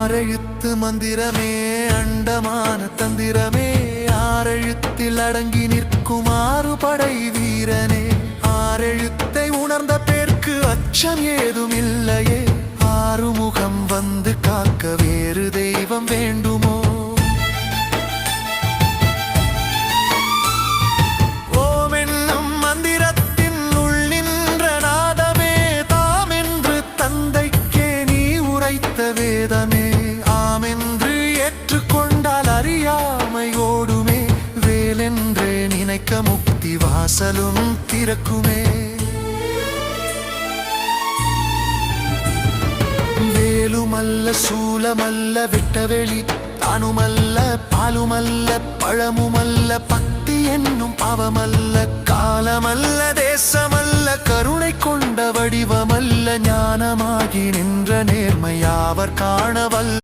ஆறெழுத்து மந்திரமே அண்டமான தந்திரமே ஆறெழுத்தில் அடங்கி நிற்கும் ஆறுபடை வீரனே ஆறெழுத்தை உணர்ந்த பேர்க்கு அச்சம் ஏதும் இல்லையே ஆறுமுகம் வந்து காக்க வேறு தெய்வம் வேண்டுமோ ஓம் என்னும் மந்திரத்தின் உள் நின்ற நாதமே தாம் என்று தந்தைக்கே நீ உரைத்த வேதமே ஆமென்று ஏற்றுக்கொண்டால் அறியாமை ஓடுமே வேலென்றே நினைக்க முக்தி வாசலும் திறக்குமே வேலுமல்ல சூலமல்ல விட்டவெளி தானுமல்ல பாலுமல்ல பழமுமல்ல பக்தி என்னும் பாவமல்ல காலமல்ல தேசமல்ல கருணை கொண்ட வடிவமல்ல ஞானமாகி நின்ற நேர்மையாவர் காணவல்ல